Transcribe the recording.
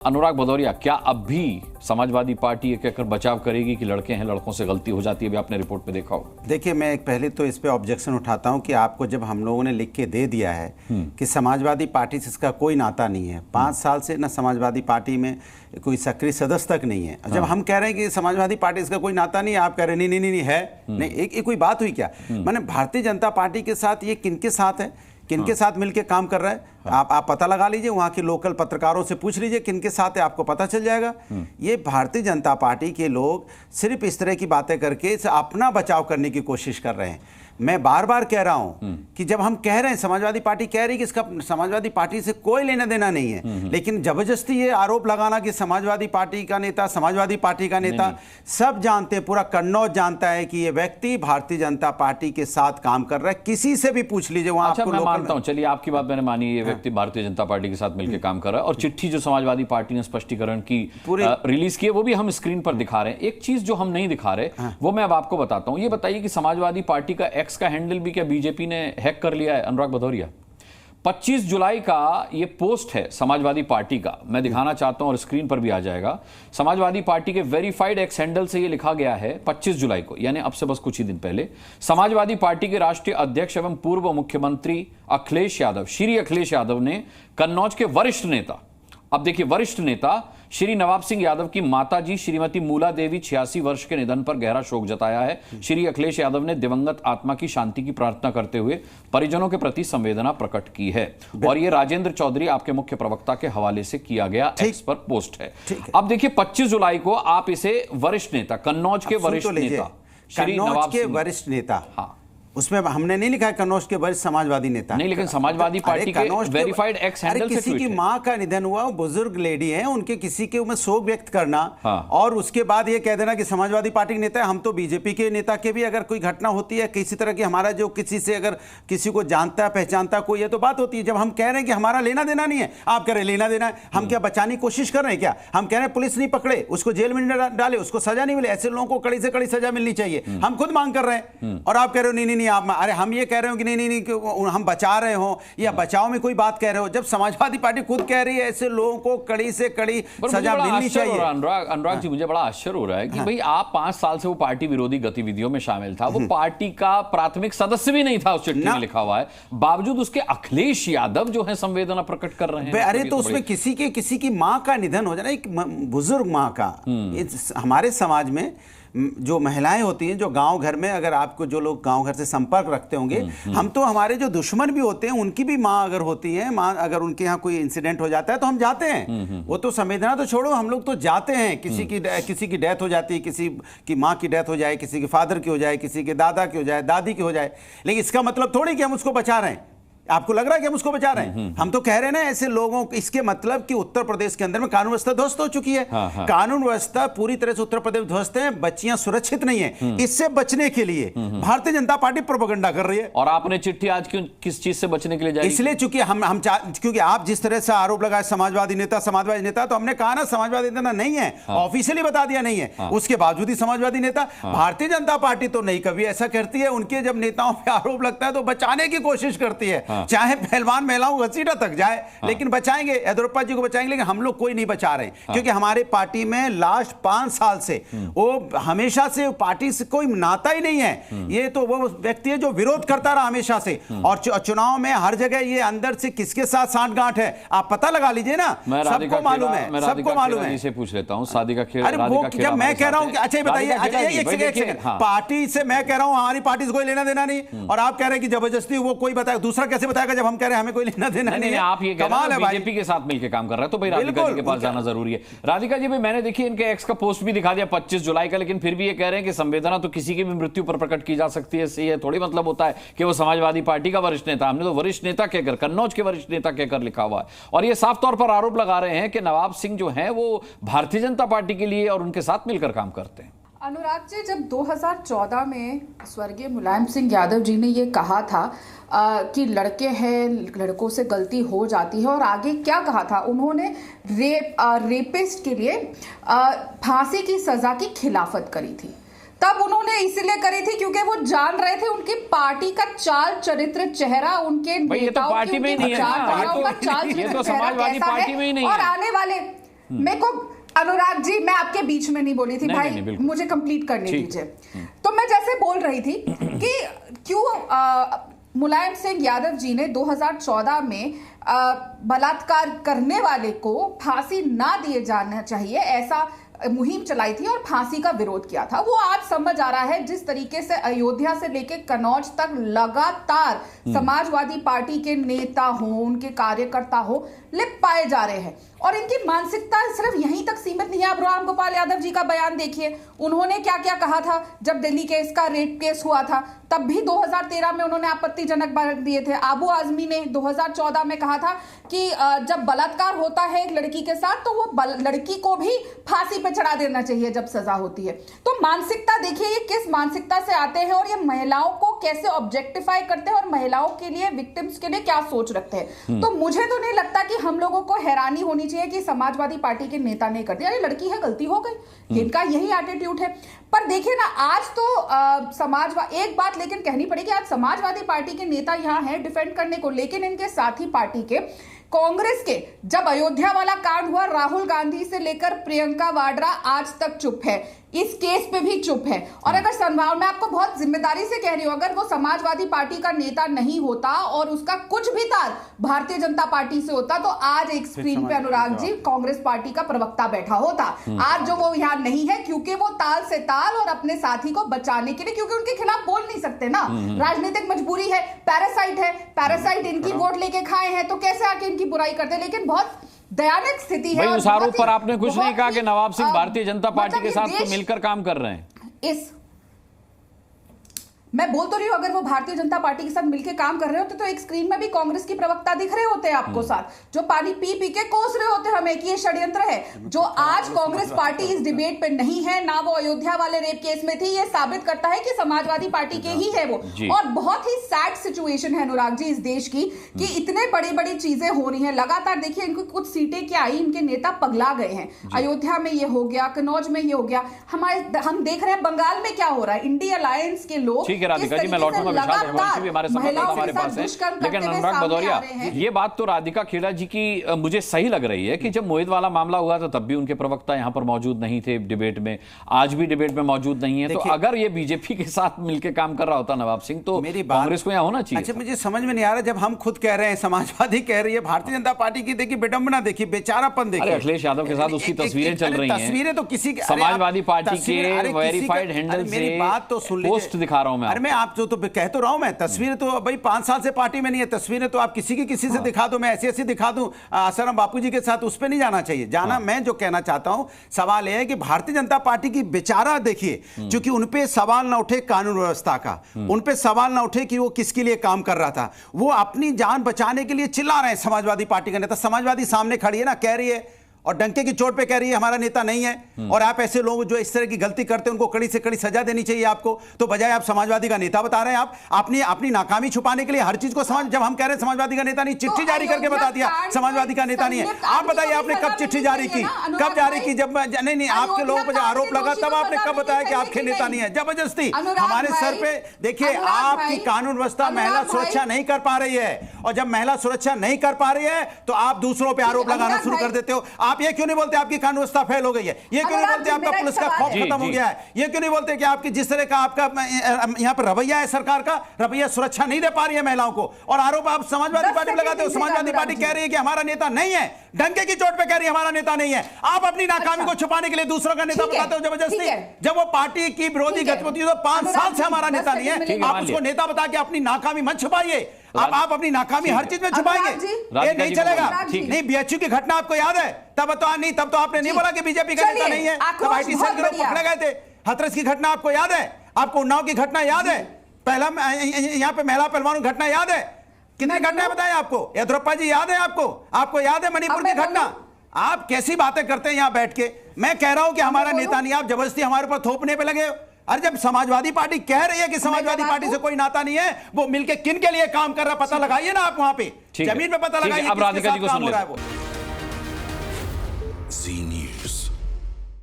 अनुराग भदौरिया, क्या अब भी समाजवादी पार्टी ये कहकर बचाव करेगी कि लड़के हैं, लड़कों से गलती हो जाती है? अभी आपने रिपोर्ट में देखा हो। देखिए, मैं पहले तो इस पे ऑब्जेक्शन उठाता हूं कि आपको जब हम लोगों ने लिख के दे दिया है कि समाजवादी पार्टी से इसका कोई नाता नहीं है, 5 साल से ना समाजवादी पार्टी में कोई सक्रिय सदस्य तक नहीं है। जब हम कह रहे हैं कि समाजवादी पार्टी इसका कोई नाता नहीं है, आप कह रहे हैं नहीं नहीं नहीं है नहीं। एक कोई बात हुई क्या? माने भारतीय जनता पार्टी के साथ ये किनके साथ है, किनके साथ मिलकर काम कर रहा है? आप पता लगा लीजिए, वहां के लोकल पत्रकारों से पूछ लीजिए किनके साथ है, आपको पता चल जाएगा। ये भारतीय जनता पार्टी के लोग सिर्फ इस तरह की बातें करके अपना बचाव करने की कोशिश कर रहे हैं। मैं बार बार कह रहा हूं कि जब हम कह रहे हैं, समाजवादी पार्टी कह रही है कि इसका समाजवादी पार्टी से कोई लेना देना नहीं है, लेकिन जबरदस्ती ये आरोप लगाना कि समाजवादी पार्टी का नेता, समाजवादी पार्टी का नेता, सब जानते हैं, पूरा कन्नौज जानता है कि ये व्यक्ति भारतीय जनता पार्टी के साथ काम कर रहा है। किसी से भी पूछ लीजिए वहां। अच्छा, मैं मानता हूं, चलिए आपकी बात मैंने मानी, ये व्यक्ति भारतीय जनता पार्टी के साथ मिलकर काम कर रहा है, और चिट्ठी जो समाजवादी पार्टी ने स्पष्टीकरण की रिलीज की है वो भी हम स्क्रीन पर दिखा रहे हैं। एक चीज जो हम नहीं दिखा रहे वो मैं अब आपको बताता हूं। ये बताइए कि समाजवादी पार्टी का एक्स का हैंडल भी क्या बीजेपी ने हैक कर लिया है? अनुराग भदौरिया, 25 जुलाई का ये पोस्ट है समाजवादी पार्टी का, मैं दिखाना चाहता हूं और स्क्रीन पर भी आ जाएगा। समाजवादी पार्टी के वेरीफाइड एक्स हैंडल से ये लिखा गया है 25 जुलाई को, यानी अब से बस कुछ ही दिन पहले। समाजवादी पार्टी के राष्ट्रीय अध्यक्ष एवं पूर्व मुख्यमंत्री अखिलेश यादव, श्री अखिलेश यादव ने कन्नौज के वरिष्ठ नेता, अब देखिए वरिष्ठ नेता श्री नवाब सिंह यादव की माताजी श्रीमती मूला देवी 86 वर्ष के निधन पर गहरा शोक जताया है। श्री अखिलेश यादव ने दिवंगत आत्मा की शांति की प्रार्थना करते हुए परिजनों के प्रति संवेदना प्रकट की है, और यह राजेंद्र चौधरी आपके मुख्य प्रवक्ता के हवाले से किया गया एक्स पर पोस्ट है। अब देखिए 25 जुलाई को आप इसे वरिष्ठ नेता, कन्नौज के वरिष्ठ नेता, श्री नवाब के वरिष्ठ नेता, हाँ, उसमें हमने नहीं लिखा है कन्नौज के वरिष्ठ समाजवादी नेता, नहीं, लेकिन समाजवादी पार्टी के वेरीफाइड एक्स हैंडल से किसी की मां का निधन हुआ, बुजुर्ग लेडी है, उनके किसी के में शोक व्यक्त करना, और उसके बाद ये कह देना कि समाजवादी पार्टी के नेता है। हम तो बीजेपी के नेता के भी अगर कोई घटना होती है किसी तरह की, हमारा जो किसी से अगर किसी को जानता है, पहचानता कोई, ये तो बात होती है। जब हम कह रहे हैं कि हमारा लेना देना नहीं है, आप कह रहे हैं लेना देना है, हम क्या बचाने की कोशिश कर रहे हैं क्या? हम कह रहे हैं पुलिस नहीं पकड़े, उसको जेल में नहीं डाले, उसको सजा नहीं मिले, ऐसे लोगों को कड़ी से कड़ी सजा मिलनी चाहिए, हम खुद मांग कर रहे हैं। और आप कह रहे हो नहीं नहीं नहीं, आप, अरे हम ये कह रहे हो कि नहीं नहीं नहीं हम बचा रहे हो या बचाव में कोई बात कह रहे हो, जब समाजवादी पार्टी खुद कह रही है ऐसे लोगों को कड़ी से कड़ी सजा मिलनी चाहिए। अनुराग जी, मुझे बड़ा आश्चर्य हो रहा है कि भाई आप 5 साल से वो पार्टी विरोधी गतिविधियों में शामिल था, वो पार्टी का प्राथमिक सदस्य भी नहीं था, उस चिट्ठी में लिखा हुआ है, बावजूद उसके अखिलेश यादव जो है संवेदना प्रकट कर रहे हैं। अरे तो उसमें किसी की मां का निधन हो जाना, एक बुजुर्ग मां का, हमारे समाज में जो महिलाएं होती हैं, जो गांव घर में, अगर आपको जो लोग गांव घर से संपर्क रखते होंगे, हम तो हमारे जो दुश्मन भी होते हैं उनकी भी मां अगर होती है, मां अगर उनके यहाँ कोई इंसिडेंट हो जाता है तो हम जाते हैं। वो तो संवेदना तो छोड़ो, हम लोग तो जाते हैं। किसी की डेथ हो जाती है, किसी की मां की डेथ हो जाए, किसी के फादर की हो जाए, किसी के दादा की हो जाए, दादी की हो जाए, लेकिन इसका मतलब थोड़ी कि हम उसको बचा रहे हैं। आपको लग रहा है कि हम उसको बचा रहे हैं? हम तो कह रहे हैं ना ऐसे लोगों, इसके मतलब कि उत्तर प्रदेश के अंदर में कानून व्यवस्था ध्वस्त हो चुकी है। कानून व्यवस्था पूरी तरह से उत्तर प्रदेश ध्वस्त है, बच्चियां सुरक्षित नहीं है। इससे बचने के लिए भारतीय जनता पार्टी प्रोपेगेंडा कर रही है। और आपने चिट्ठी आज क्यों, किस चीज से बचने के लिए जारी? इसलिए चूंकि क्योंकि आप जिस तरह से आरोप लगाए समाजवादी नेता, तो हमने कहा ना समाजवादी नेता नहीं है, ऑफिशियली बता दिया नहीं है, उसके बावजूद ही समाजवादी नेता। भारतीय जनता पार्टी तो नहीं कभी ऐसा करती है, उनके जब नेताओं पर आरोप लगता है तो बचाने की कोशिश करती है, चाहे पहलवान महिलाओं घसीटा तक जाए, लेकिन बचाएंगे, येदियुरप्पा जी को बचाएंगे। लेकिन हम लोग कोई नहीं बचा रहे, क्योंकि हमारे पार्टी में लास्ट 5 साल से वो हमेशा से पार्टी से कोई नाता ही नहीं है। ये तो वो व्यक्ति है जो विरोध करता रहा हमेशा से, और चुनाव में हर जगह ये अंदर से किसके साथ सांठगांठ है आप पता लगा लीजिए ना, सबको मालूम है, सबको मालूम है। इसे पूछ लेता हूं, सादिका खेर, अरे वो जब मैं कह रहा हूं, अच्छा बताइए, एक सेकंड, पार्टी से मैं कह रहा हूं हमारी पार्टी से कोई लेना देना नहीं, और आप कह रहे हैं कि जबरदस्ती वो कोई बताए, दूसरा कैसे बताएगा जब हम कह रहे हैं हमें कोई लेना देना नहीं है? आप ये कमाल है, बीजेपी के साथ मिलकर काम कर रहा है, तो भाई राधिका जी के पास जाना जरूरी है। राधिका जी, भाई मैंने देखिए इनके एक्स का पोस्ट भी दिखा दिया 25 जुलाई का, लेकिन फिर भी ये कह रहे हैं कि संवेदना तो किसी की भी मृत्यु पर प्रकट की जा सकती है। इससे ये थोड़ी मतलब होता है कि वो समाजवादी पार्टी का वरिष्ठ नेता, हमने तो वरिष्ठ नेता कहकर, कन्नौज के वरिष्ठ नेता कहकर लिखा हुआ है, और ये साफ तौर पर आरोप लगा रहे हैं कि नवाब सिंह जो है वो भारतीय जनता पार्टी के लिए और उनके साथ मिलकर काम करते हैं। अनुराग जी, जब 2014 में स्वर्गीय मुलायम सिंह यादव जी ने ये कहा था कि लड़के हैं, लड़कों से गलती हो जाती है, और आगे क्या कहा था उन्होंने, रेपिस्ट के लिए फांसी की सजा की खिलाफत करी थी। तब उन्होंने इसलिए करी थी क्योंकि वो जान रहे थे उनकी पार्टी का चाल चरित्र, चेहरा, उनके नेताओं की, उनके विचारधाराओं का चाल चरित्र, समाजवादी पार्टी में ही नहीं है, और आने वाले मेरे को अनुराग जी, मैं आपके बीच में नहीं बोली थी भाई, नहीं, मुझे कंप्लीट करने दीजिए। तो मैं जैसे बोल रही थी कि क्यों मुलायम सिंह यादव जी ने 2014 में बलात्कार करने वाले को फांसी ना दिए जाना चाहिए ऐसा मुहिम चलाई थी और फांसी का विरोध किया था। वो आज समझ आ रहा है जिस तरीके से अयोध्या से लेकर कन्नौज तक लगातार समाजवादी पार्टी के नेता हो, उनके कार्यकर्ता हो, लिप पाए जा रहे हैं और इनकी मानसिकता सिर्फ यहीं तक सीमित नहीं है। अब राम गोपाल यादव जी का बयान देखिए, उन्होंने क्या क्या कहा था जब दिल्ली केस का रेप केस हुआ था, तब भी 2013 में उन्होंने आपत्तिजनक बयान दिए थे। आबू आजमी ने 2014 में कहा था कि जब बलात्कार होता है एक लड़की के साथ तो वो लड़की को भी फांसी पे चढ़ा देना चाहिए जब सजा होती है। तो मानसिकता देखिए ये किस मानसिकता से आते हैं और ये महिलाओं को कैसे ऑब्जेक्टिफाई करते हैं और महिलाओं के लिए, विक्टिम्स के लिए क्या सोच रखते हैं। तो मुझे तो नहीं लगता कि हम लोगों को हैरानी होनी चाहिए कि समाजवादी पार्टी के नेता ने कर दिया, अरे लड़की है, गलती हो गई, इनका यही एटीट्यूड है। पर देखिए ना, आज तो एक बात लेकिन कहनी पड़ेगी, आज समाजवादी पार्टी के नेता यहाँ हैं डिफेंड करने को, लेकिन इनके साथी पार्टी के कांग्रेस के जब अयोध्या वाला कांड हुआ, राहुल गांधी से लेकर प्रियंका वाड्रा आज तक चुप है, इस केस पे भी चुप है। और अगर मैं आपको बहुत जिम्मेदारी से कह रही हूं, अगर वो समाजवादी पार्टी का नेता नहीं होता और उसका कुछ भी तार भारतीय जनता पार्टी से होता तो आज एक स्क्रीन पे अनुराग जी कांग्रेस पार्टी का प्रवक्ता बैठा होता। आज जो वो यहाँ नहीं है क्योंकि वो ताल से ताल और अपने साथी को बचाने के लिए, क्योंकि उनके खिलाफ बोल नहीं सकते ना, राजनीतिक मजबूरी है, पैरासाइट इनकी वोट लेके खाए हैं तो कैसे आके इनकी बुराई करते। लेकिन बहुत दयानक स्थिति है। उस आरोप पर आपने कुछ नहीं कहा कि नवाब सिंह भारतीय जनता पार्टी के साथ तो मिलकर काम कर रहे हैं। मैं बोल तो रही हूं, अगर वो भारतीय जनता पार्टी के साथ मिलकर काम कर रहे होते तो एक स्क्रीन में भी कांग्रेस की प्रवक्ता दिख रहे होते हैं आपको साथ, जो पानी पी पी के कोस रहे होते हमें कि ये षड्यंत्र है। जो आज कांग्रेस पार्टी इस डिबेट पे नहीं है, ना वो अयोध्या वाले रेप केस में थी, ये साबित करता है कि समाजवादी पार्टी के ही है वो। और बहुत ही सैड सिचुएशन है अनुराग जी इस देश की कि इतने बड़ी बड़ी चीजें हो रही है लगातार। देखिए इनको कुछ सीटें क्या आई, इनके नेता पगला गए हैं। अयोध्या में ये हो गया, कन्नौज में ये हो गया, हम देख रहे हैं बंगाल में क्या हो रहा है। इंडिया अलायंस के लोग, राधिका जी, मैं लौटूंगा, विशाल रघुवंशी भी हमारे संवाददाता हमारे पास है। लेकिन अनुराग भदौरिया, ये बात तो राधिका खेड़ा जी की मुझे सही लग रही है कि जब मोहित वाला मामला हुआ था तब भी उनके प्रवक्ता यहां पर मौजूद नहीं थे डिबेट में, आज भी डिबेट में मौजूद नहीं है। तो अगर ये बीजेपी के साथ मिलकर काम कर रहा होता नवाब सिंह तो कांग्रेस को यहां होना चाहिए। अच्छा, मुझे समझ में नहीं आ रहा, जब हम खुद कह रहे हैं, समाजवादी कह रही है, भारतीय जनता पार्टी की देखिए विडंबना, देखिए बेचारापन, देखिए अखिलेश यादव के साथ उसकी तस्वीरें चल रही हैं, तस्वीरें तो किसी समाजवादी पार्टी के वेरीफाइड हैंडल से बात तो सुन लीजिए, पोस्ट दिखा रहा हूं मैं। अरे मैं आप जो तो कह तो रहा हूं मैं, तस्वीरें तो भाई 5 साल से पार्टी में नहीं है, तस्वीरें तो आप किसी से दिखा दो, मैं ऐसी दिखा दूं आसाराम बापू जी के साथ, उस पर नहीं जाना चाहिए। जाना मैं जो कहना चाहता हूं, सवाल यह है कि भारतीय जनता पार्टी की बेचारा देखिए, क्योंकि उनपे सवाल ना उठे कानून व्यवस्था का, उनपे सवाल ना उठे कि वो किसके लिए काम कर रहा था, वो अपनी जान बचाने के लिए चिल्ला रहे हैं। समाजवादी पार्टी का नेता, समाजवादी सामने खड़ी है ना, कह रही है और डंके की चोट पे कह रही है हमारा नेता नहीं है। और आप ऐसे लोग जो इस तरह की गलती करते हैं उनको कड़ी से कड़ी सजा देनी चाहिए आपको, तो बजाय आप समाजवादी का नेता बता रहे हैं। आप अपनी नाकामी छुपाने के लिए हर चीज को जब हम कह रहे हैं समाजवादी का नेता नहीं, चिट्ठी जारी करके बता दिया समाजवादी का नेता नहीं है। आप बताइए आपने कब चिट्ठी जारी की, कब जारी की? जब नहीं आपके लोगों पर आरोप लगा तब आपने कब बताया कि आपके नेता नहीं है? जबरदस्ती हमारे सर पे। देखिए आपकी कानून व्यवस्था महिला सुरक्षा नहीं कर पा रही है, और जब महिला सुरक्षा नहीं कर पा रही है तो आप दूसरों पर आरोप लगाना शुरू कर देते हो। आप ये क्यों नहीं बोलते आपकी कानून व्यवस्था फेल हो गई है? ये क्यों नहीं बोलते आपका पुलिस का खौफ खत्म हो गया है? ये क्यों नहीं बोलते कि आपकी जिस तरह का आपका यहां पर रवैया है, सरकार का रवैया सुरक्षा नहीं दे पा रही है महिलाओं को, और आरोप आप समाजवादी पार्टी पर लगाते हो। समाजवादी पार्टी कह रही है कि हमारा नेता नहीं है, डंके की चोट पे कह रही है हमारा नेता नहीं है। आप अपनी नाकामी को छुपाने के लिए दूसरा का नेता बताते हो जबरदस्ती। जब वो पार्टी की विरोधी गतिविधि तो 5 साल से हमारा नेता नहीं है, आप उसको नेता बता के अपनी नाकामी मत छुपाइए। आप अपनी नाकामी हर चीज में छुपाएंगे, ये नहीं चलेगा। नहीं, बीएचयू की घटना आपको याद है? तब तो आपने नहीं बोला कि बीजेपी का नेता नहीं है, तब आईटी सेल के लोग पकड़े गए थे। हाथरस की घटना आपको याद है? आपको उन्नाव की घटना याद है? पहला यहाँ पे महिला पहलवानों की घटना याद है? कितनी घटनाएं बताएं आपको? येदियुरप्पा जी याद है आपको याद है मणिपुर की घटना? आप कैसी बातें करते हैं यहाँ बैठ के? मैं कह रहा हूं कि हमारा नेता नहीं, आप जबरदस्ती हमारे ऊपर थोपने पे लगे। अरे जब समाजवादी पार्टी कह रही है कि समाजवादी पार्टी से कोई नाता नहीं है, वो मिलके किन के लिए काम कर रहा है पता लगाइए ना आप, वहां पे जमीन पे पता लगाइए। अब राधिका जी को सुन लें।